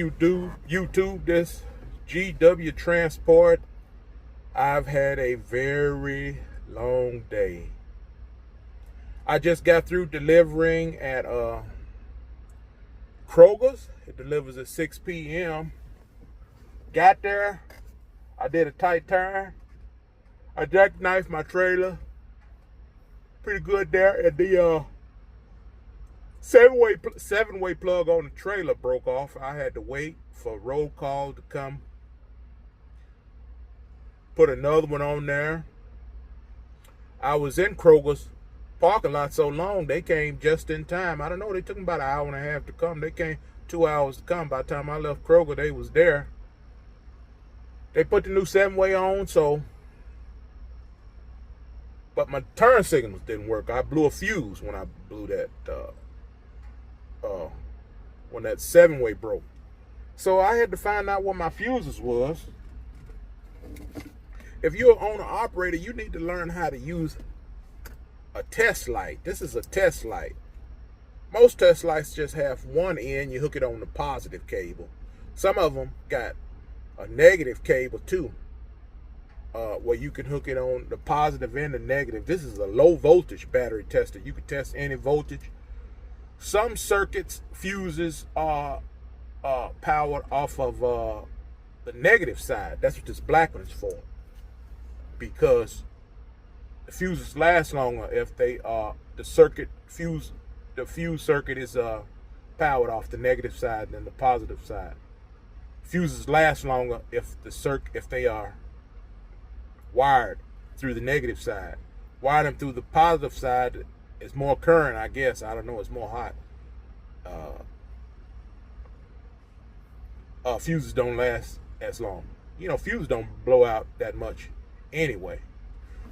up, YouTube? This GW Transport. I've had a very long day. I just got through delivering at Kroger's. It delivers at 6 p.m. Got there. I did a tight turn. I jackknifed my trailer. Pretty good there. And the seven-way plug on the trailer broke off. I had to wait for roll call to come. Put another one on there. I was in Kroger's parking lot so long, they came just in time. I don't know, they took them about an hour and a half to come. They came 2 hours to come. By the time I left Kroger, they was there. They put the new 7-way on, but my turn signals didn't work. I blew a fuse when I blew that, when that 7-way broke. So I had to find out what my fuses was. If you're an owner-operator, you need to learn how to use a test light. This is a test light. Most test lights just have one end. You hook it on the positive cable. Some of them got a negative cable too, where you can hook it on the positive and the negative. This is a low voltage battery tester. You can test any voltage. Some circuits, fuses are powered off of the negative side. That's what this black one is for, because the fuses last longer if they the fuse circuit is powered off the negative side than the positive side. Fuses last longer if they are wired through the negative side. Wire them through the positive side, it's more current, I guess. I don't know, it's more hot. Fuses don't last as long. You know, fuses don't blow out that much anyway.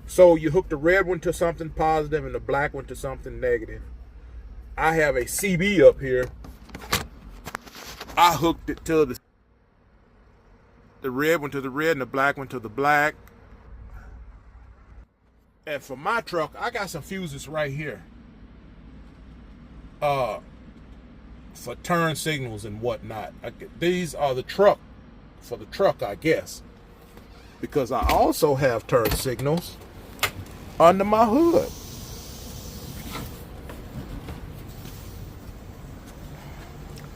So you hook the red one to something positive and the black one to something negative. I have a CB up here. I hooked it to the red one to the red and the black one to the black. And for my truck, I got some fuses right here. For turn signals and whatnot. These are for the truck, I guess. Because I also have turn signals under my hood.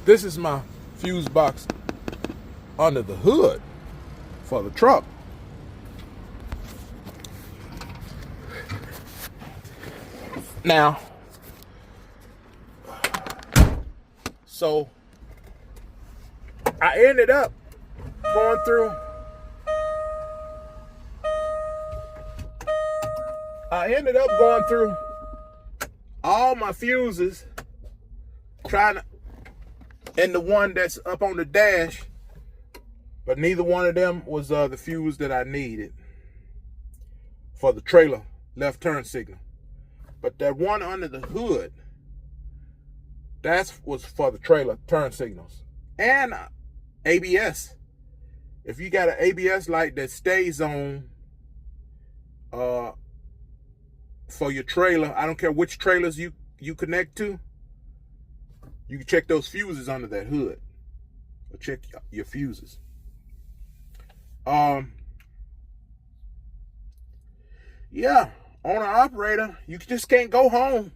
This is my fuse box under the hood for the truck. Now, so I ended up going through all my fuses, and the one that's up on the dash, but neither one of them was the fuse that I needed for the trailer left turn signal. But that one under the hood, that was for the trailer turn signals. And ABS. If you got an ABS light that stays on for your trailer, I don't care which trailers you connect to, you can check those fuses under that hood. Or check your fuses. Yeah, owner-operator, you just can't go home.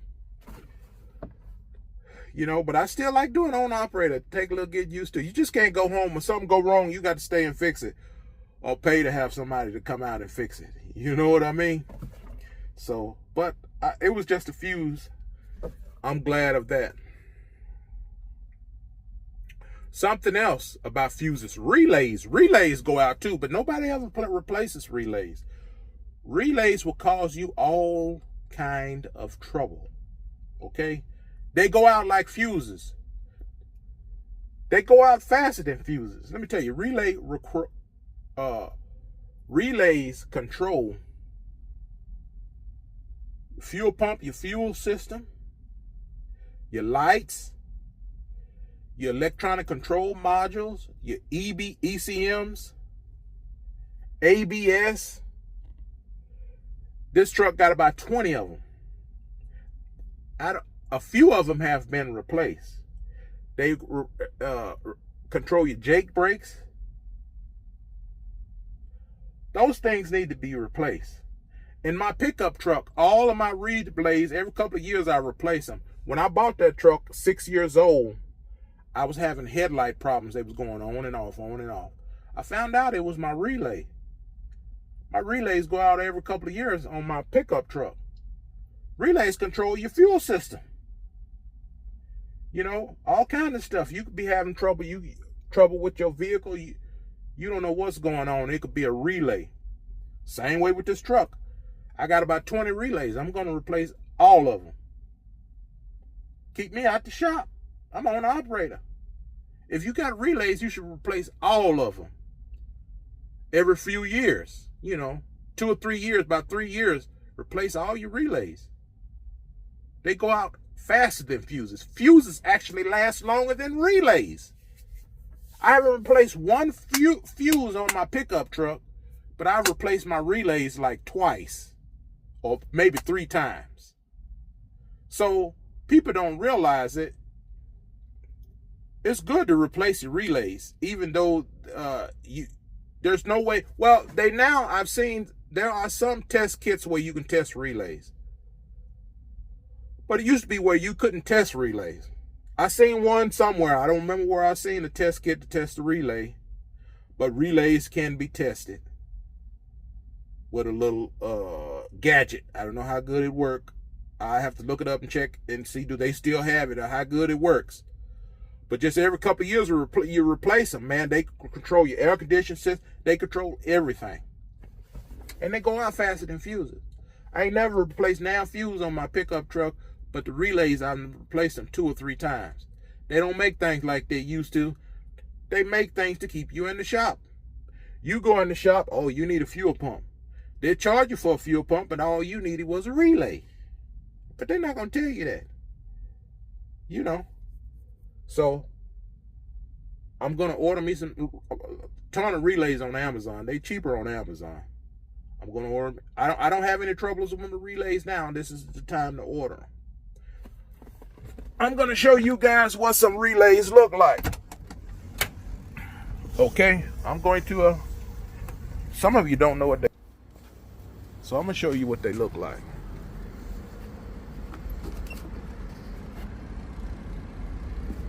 You know, but I still like doing owner-operator. Take a little get used to it. You just can't go home. When something go wrong, you got to stay and fix it. Or pay to have somebody to come out and fix it. You know what I mean? So, but it was just a fuse. I'm glad of that. Something else about fuses, relays. Relays go out too, but nobody ever replaces relays. Relays will cause you all kind of trouble, okay? They go out like fuses. They go out faster than fuses. Let me tell you, relays control fuel pump, your fuel system, your lights, your electronic control modules, your ECMs, ABS. This truck got about 20 of them. A few of them have been replaced. They control your Jake brakes. Those things need to be replaced. In my pickup truck, all of my reed blades, every couple of years I replace them. When I bought that truck, 6 years old, I was having headlight problems. They was going on and off, on and off. I found out it was my relay. My relays go out every couple of years on my pickup truck. Relays control your fuel system. You know, all kind of stuff. You could be having trouble with your vehicle. You don't know what's going on. It could be a relay. Same way with this truck. I got about 20 relays. I'm going to replace all of them. Keep me out the shop. I'm an operator. If you got relays, you should replace all of them. Every few years, 2 or 3 years, about 3 years, replace all your relays. They go out faster than fuses. Fuses actually last longer than relays. I haven't replaced one fuse on my pickup truck, but I've replaced my relays like twice or maybe 3 times. So people don't realize it. It's good to replace your relays, even though there's no way. Well, I've seen there are some test kits where you can test relays. But it used to be where you couldn't test relays. I seen one somewhere. I don't remember where I seen a test kit to test the relay. But relays can be tested with a little gadget. I don't know how good it works. I have to look it up and check and see do they still have it or how good it works. But just every couple of years you replace them, man. They control your air conditioning system. They control everything. And they go out faster than fuses. I ain't never replaced now fuse on my pickup truck, but the relays, I've replaced them 2 or 3 times. They don't make things like they used to. They make things to keep you in the shop. You go in the shop, oh, you need a fuel pump. They charge you for a fuel pump, and all you needed was a relay. But they're not going to tell you that. So, I'm going to order me a ton of relays on Amazon. They cheaper on Amazon. I'm going to order them. I don't have any troubles with the relays now. This is the time to order them. I'm going to show you guys what some relays look like. Okay, I'm going to, some of you don't know what they, so I'm going to show you what they look like.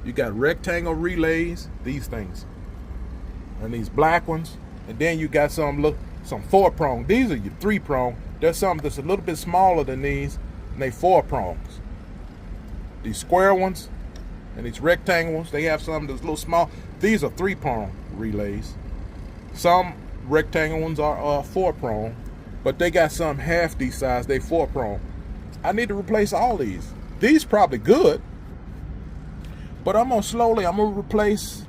You got rectangle relays, these things, and these black ones, and then you got some 4-prong. These are your 3-prong. There's some that's a little bit smaller than these, and they 4-prongs. These square ones and these rectangle ones, they have some that's a little small. These are 3-prong relays. Some rectangle ones are 4-prong, but they got some half these size. They 4-prong. I need to replace all these. These probably good, but I'm gonna replace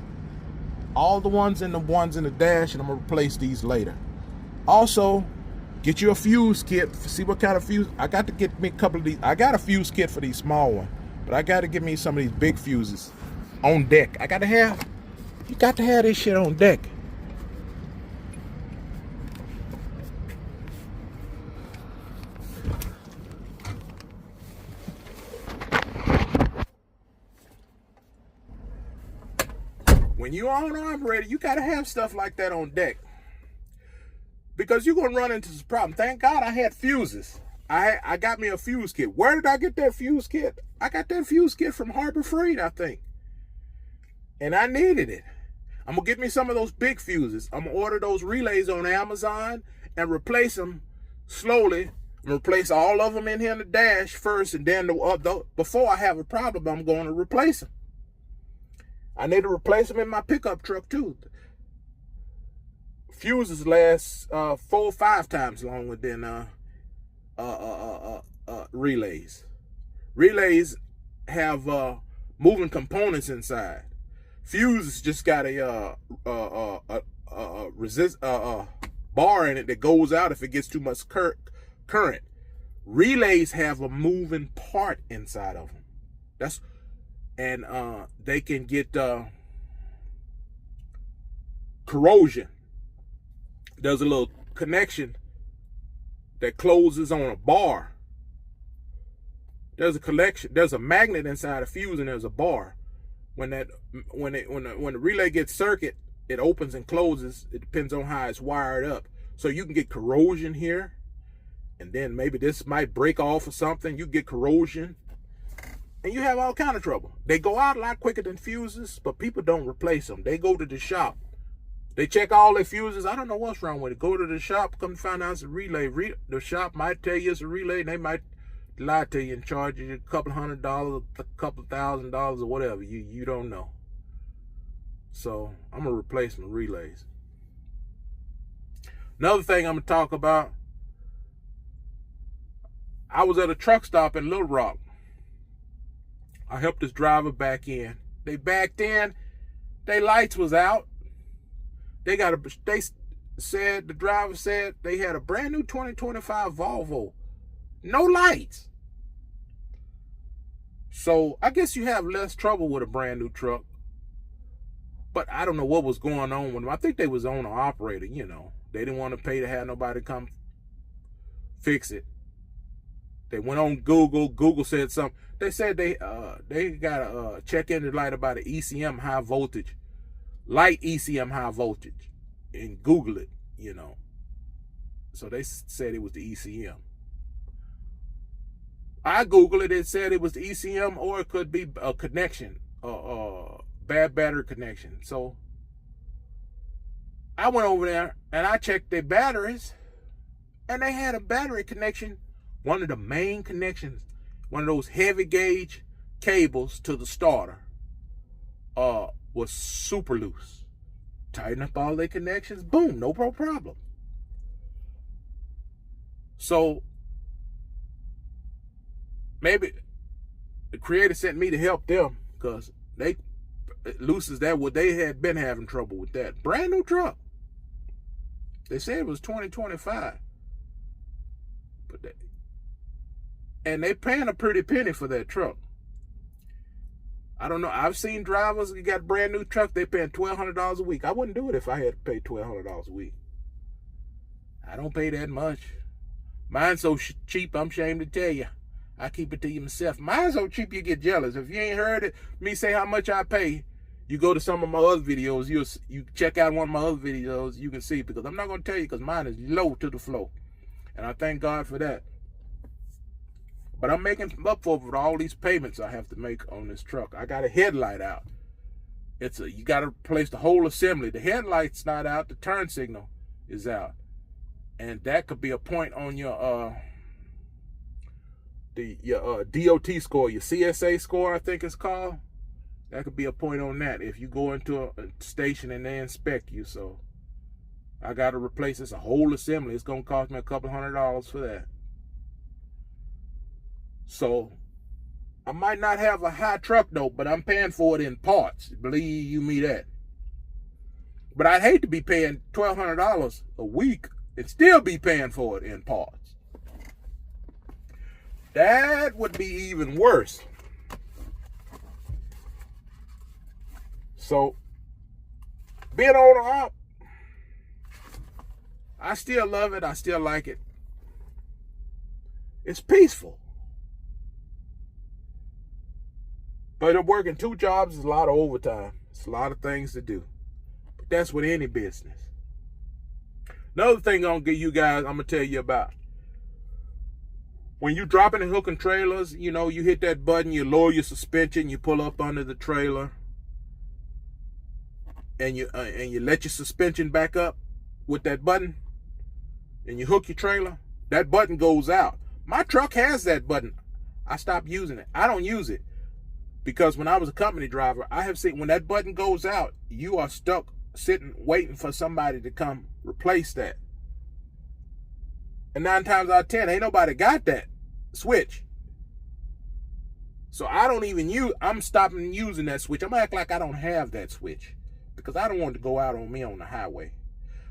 all the ones in the dash, and I'm gonna replace these later. Also, get you a fuse kit. See what kind of fuse. I got to get me a couple of these. I got a fuse kit for these small ones, but I got to get me some of these big fuses on deck. You got to have this shit on deck. When you're on operator, you got to have stuff like that on deck, because you're going to run into this problem. Thank God I had fuses. I got me a fuse kit. Where did I get that fuse kit? I got that fuse kit from Harbor Freight, I think. And I needed it. I'm going to get me some of those big fuses. I'm going to order those relays on Amazon and replace them slowly. I'm going to replace all of them in here in the dash first, and then before I have a problem, I'm going to replace them. I need to replace them in my pickup truck too. Fuses last 4 or 5 times longer than relays. Relays have moving components inside. Fuses just got a bar in it that goes out if it gets too much current. Relays have a moving part inside of them. And they can get corrosion. There's a little connection that closes on a bar. There's a magnet inside a fuse, and there's a bar. when the relay gets circuit, it opens and closes. It depends on how it's wired up. So you can get corrosion here, and then maybe this might break off or something. You get corrosion, and you have all kind of trouble. They go out a lot quicker than fuses, but people don't replace them. They go to the shop. They check all their fuses. I don't know what's wrong with it. Go to the shop, come find out it's a relay. The shop might tell you it's a relay, and they might lie to you and charge you a couple $100, a couple $1,000 or whatever. You don't know. So I'm gonna replace my relays. Another thing I'm gonna talk about. I was at a truck stop in Little Rock. I helped this driver back in. They backed in. Their lights was out. The driver said they had a brand new 2025 Volvo. No lights. So I guess you have less trouble with a brand new truck. But I don't know what was going on with them. I think they was owner operator, you know. They didn't want to pay to have nobody come fix it. They went on Google. Google said something. They said they got a check engine light about an ECM high voltage. Light ECM high voltage. And Google it, you know. So they said it was the ECM. I Googled it. It said it was the ECM, or it could be a connection, bad battery connection. So I went over there and I checked their batteries, and they had a battery connection. One of the main connections, one of those heavy gauge cables to the starter, was super loose. Tighten up all their connections, boom, no problem. So maybe the creator sent me to help them, because they looses that what they had been having trouble with that. Brand new truck. They said it was 2025. And they paying a pretty penny for that truck. I don't know. I've seen drivers that got brand new truck, they paying $1,200 a week. I wouldn't do it if I had to pay $1,200 a week. I don't pay that much. Mine's so cheap, I'm ashamed to tell you. I keep it to you myself. Mine's so cheap you get jealous. If you ain't heard me say how much I pay, you go to some of my other videos. You check out one of my other videos, you can see, because I'm not going to tell you, because mine is low to the floor. And I thank God for that. But I'm making up for all these payments I have to make on this truck. I got a headlight out. You got to replace the whole assembly. The headlight's not out. The turn signal is out, and that could be a point on your DOT score, your CSA score, I think it's called. That could be a point on that if you go into a station and they inspect you. So I got to replace this a whole assembly. It's gonna cost me a couple $100 for that. So I might not have a high truck though, but I'm paying for it in parts. Believe you me that. But I'd hate to be paying $1,200 a week and still be paying for it in parts. That would be even worse. So being owner op, I still love it. I still like it. It's peaceful. But I'm working 2 jobs is a lot of overtime. It's a lot of things to do. But that's with any business. Another thing I'm gonna tell you about. When you dropping and hooking trailers, you know, you hit that button, you lower your suspension, you pull up under the trailer, and you let your suspension back up with that button, and you hook your trailer. That button goes out. My truck has that button. I stopped using it. I don't use it. Because when I was a company driver, I have seen when that button goes out, you are stuck sitting waiting for somebody to come replace that. And 9 times out of 10, ain't nobody got that switch. So I don't even I'm stopping using that switch. I'm gonna act like I don't have that switch, because I don't want it to go out on me on the highway.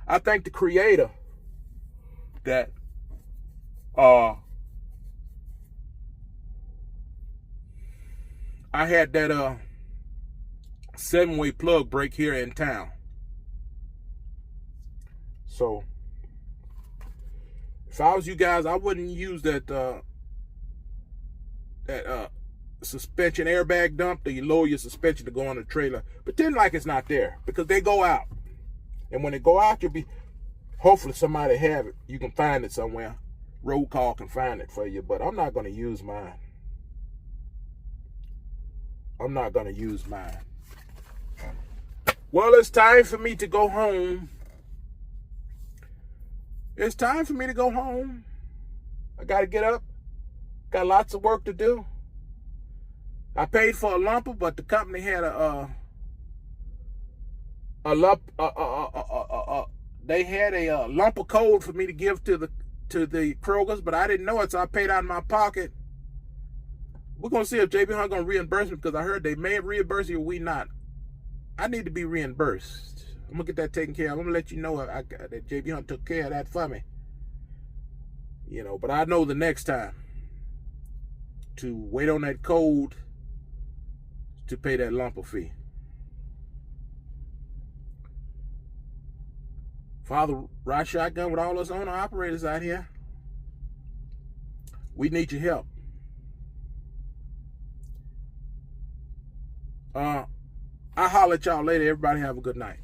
I thank the creator that I had that 7-way plug break here in town. So if I was you guys, I wouldn't use that suspension airbag dumped, or you lower your suspension to go on the trailer. Pretend like it's not there, because they go out. And when they go out, you'll be, hopefully somebody have it. You can find it somewhere. Roll call can find it for you, but I'm not going to use mine. I'm not going to use mine. Well, it's time for me to go home. It's time for me to go home. I got to get up. Got lots of work to do. I paid for a lumper, but the company had they had a lumper code for me to give to the Krogers, but I didn't know it, so I paid out of my pocket. We're gonna see if JB Hunt gonna reimburse me, because I heard they may reimburse you or we not. I need to be reimbursed. I'm gonna get that taken care of. I'm gonna let you know that JB Hunt took care of that for me. You know, but I know the next time to wait on that code to pay that lumper fee. Father, ride shotgun with all us owner operators out here. We need your help. I'll holler at y'all later. Everybody have a good night.